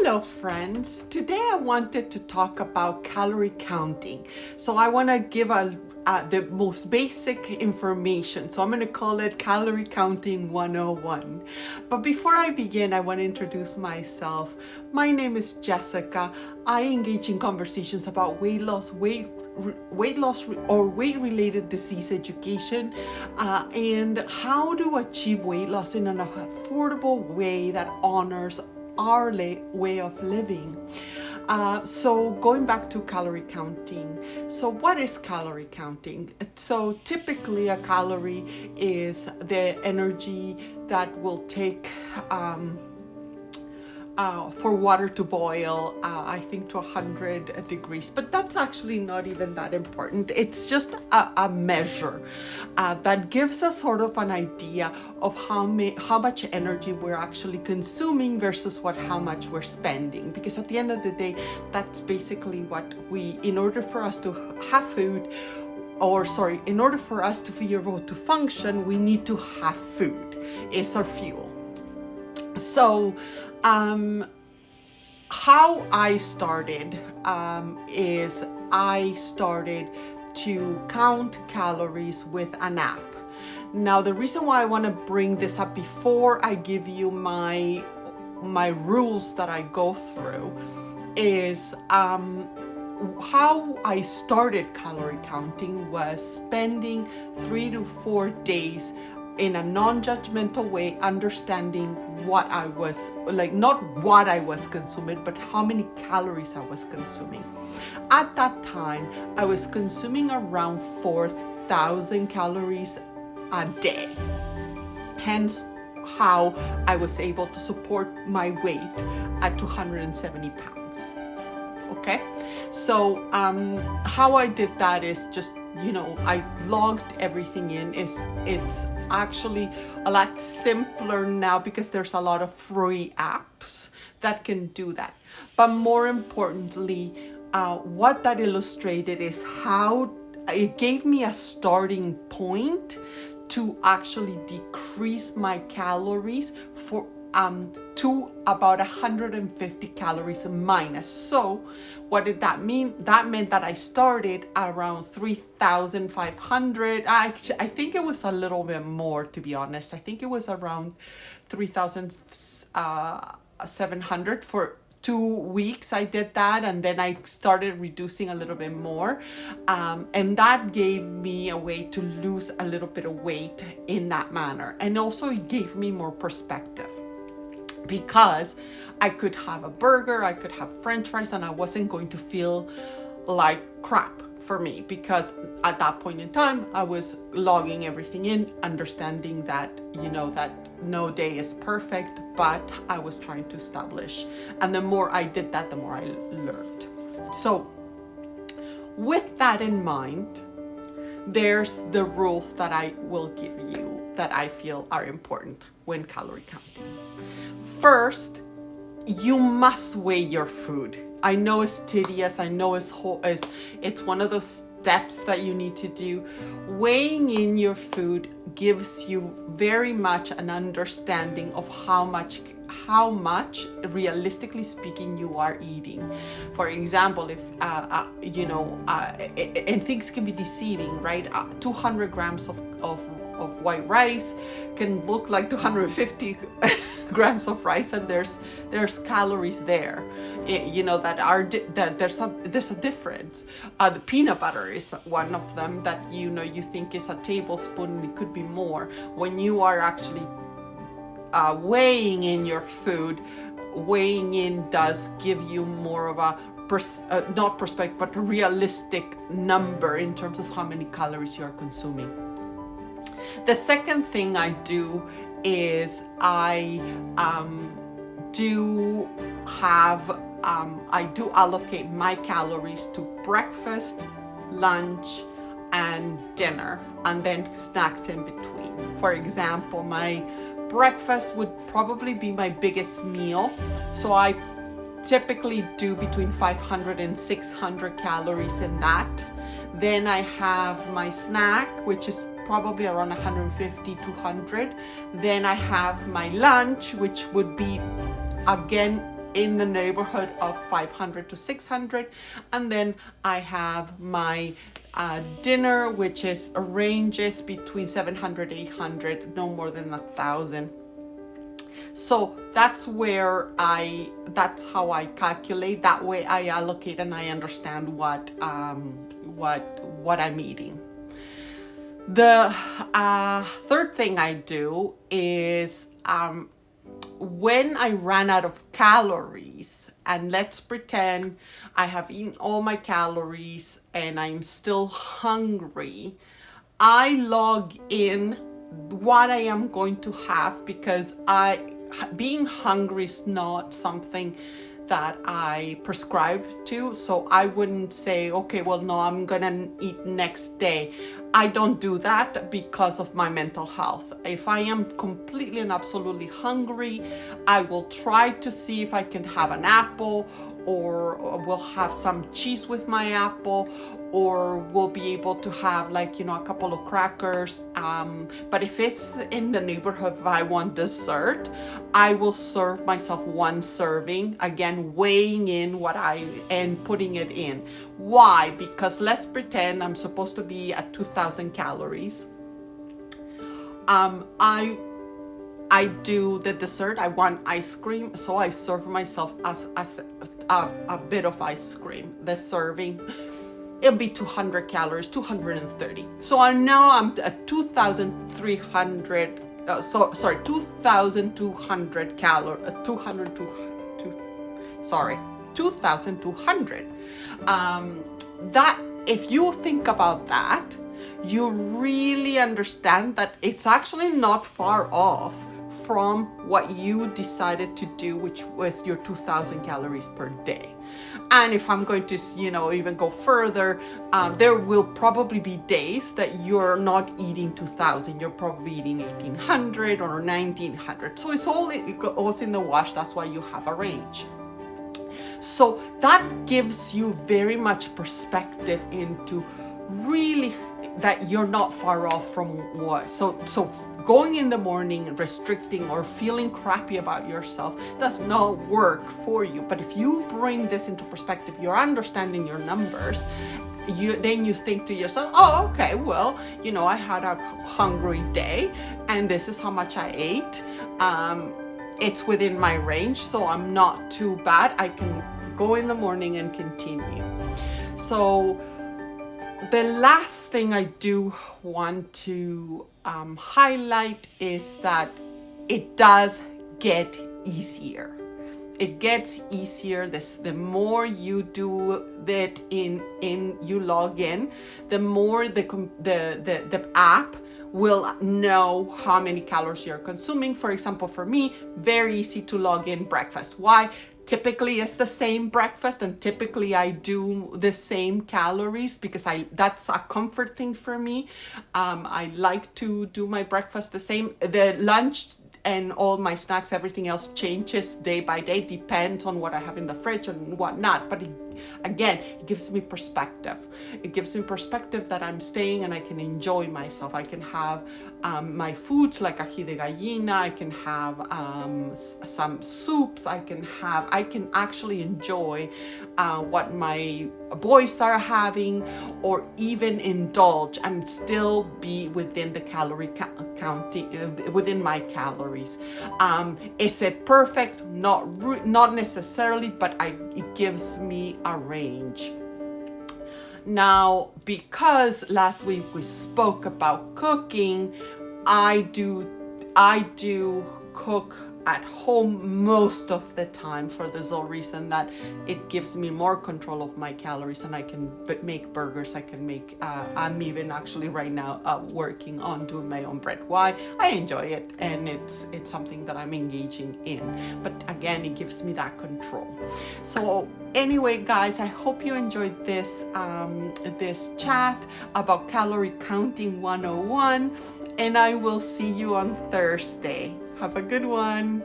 Hello friends, today I wanted to talk about calorie counting. So I want to give the most basic information. So I'm going to call it Calorie Counting 101. But before I begin, I want to introduce myself. My name is Jessica. I engage in conversations about weight loss or weight-related disease education and how to achieve weight loss in an affordable way that honors our way of living. So going back to calorie counting. So what is calorie counting? So typically a calorie is the energy that will take for water to boil, I think to 100 degrees, but that's actually not even that important. It's just a measure that gives us sort of an idea of how much energy we're actually consuming versus how much we're spending. Because at the end of the day, that's basically what in order for us to have food, in order for us to be able to function, we need to have food. It's our fuel. So, how I started is I started to count calories with an app. Now, the reason why I want to bring this up before I give you my rules that I go through is how I started calorie counting was spending 3 to 4 days in a non-judgmental way, understanding what I was like, not what I was consuming, but how many calories I was consuming. At that time, I was consuming around 4,000 calories a day. Hence how I was able to support my weight at 270 pounds. Okay, so how I did that is just, I logged everything in. It's actually a lot simpler now because there's a lot of free apps that can do that. But more importantly, what that illustrated is how it gave me a starting point to actually decrease my calories to about 150 calories minus. So what did that mean? That meant that I started around 3,500. I think it was a little bit more, to be honest. I think it was around 3,700 for 2 weeks. I did that, and then I started reducing a little bit more, and that gave me a way to lose a little bit of weight in that manner. And also it gave me more perspective, because I could have a burger, I could have French fries, and I wasn't going to feel like crap for me, because at that point in time, I was logging everything in, understanding that, that no day is perfect, but I was trying to establish. And the more I did that, the more I learned. So with that in mind, there's the rules that I will give you that I feel are important when calorie counting. First, you must weigh your food. I know it's tedious. I know it's one of those steps that you need to do. Weighing in your food gives you very much an understanding of how much realistically speaking you are eating. For example, if and things can be deceiving, right? 200 grams of white rice can look like 250 grams of rice, and there's calories there, that there's a difference. The peanut butter is one of them that you think is a tablespoon, and it could be more. When you are actually weighing in your food, weighing in does give you more of a not perspective, but a realistic number in terms of how many calories you are consuming. The second thing I do is I do allocate my calories to breakfast, lunch, and dinner, and then snacks in between. For example, my breakfast would probably be my biggest meal, so I typically do between 500 and 600 calories in that. Then I have my snack, which is probably around 150 200. Then I have my lunch, which would be again in the neighborhood of 500 to 600. And then I have my dinner, which is ranges between 700, 800, no more than 1,000. So that's how I calculate. That way I allocate and I understand what I'm eating. The third thing I do is when I run out of calories, and let's pretend I have eaten all my calories and I'm still hungry, I log in what I am going to have, because being hungry is not something that I prescribe to. So I wouldn't say, okay, well, no, I'm gonna eat next day. I don't do that because of my mental health. If I am completely and absolutely hungry, I will try to see if I can have an apple, or we'll have some cheese with my apple, or we'll be able to have like, a couple of crackers. But if it's in the neighborhood, if I want dessert, I will serve myself one serving, again, weighing in and putting it in. Why? Because let's pretend I'm supposed to be at 2,000 calories. I do the dessert. I want ice cream, so I serve myself a bit of ice cream. The serving, it'll be 200 calories, 230. So I'm at 2,200 calories, 2,200. That, if you think about that, you really understand that it's actually not far off from what you decided to do, which was your 2,000 calories per day. And if I'm going to, even go further, there will probably be days that you're not eating 2,000. You're probably eating 1,800 or 1,900. So it goes in the wash. That's why you have a range. So that gives you very much perspective into really that you're not far off from what. So going in the morning, restricting or feeling crappy about yourself does not work for you. But if you bring this into perspective, you're understanding your numbers, then you think to yourself, oh, okay, well, I had a hungry day and this is how much I ate. It's within my range, so I'm not too bad. I can go in the morning and continue. So the last thing I do want to highlight is that it does get easier. It gets easier. The more you do that you log in, the more the app will know how many calories you're consuming. For example, for me, very easy to log in breakfast. Why? Typically it's the same breakfast, and typically I do the same calories because that's a comfort thing for me. I like to do my breakfast the same. The lunch and all my snacks, everything else changes day by day, depends on what I have in the fridge and whatnot. But it gives me perspective. It gives me perspective that I'm staying and I can enjoy myself. I can have my foods like ají de gallina. I can have some soups. I can actually enjoy what my boys are having, or even indulge and still be within the calorie counting, within my calories. Is it perfect? Not necessarily, but it gives me a range. Now, because last week we spoke about cooking, I do cook at home most of the time, for the sole reason that it gives me more control of my calories, and I can make burgers. I can make I'm even actually right now working on doing my own bread. Why? I enjoy it, and it's something that I'm engaging in, but again, it gives me that control. So anyway, guys, I hope you enjoyed this chat about calorie counting 101, and I will see you on Thursday. Have a good one.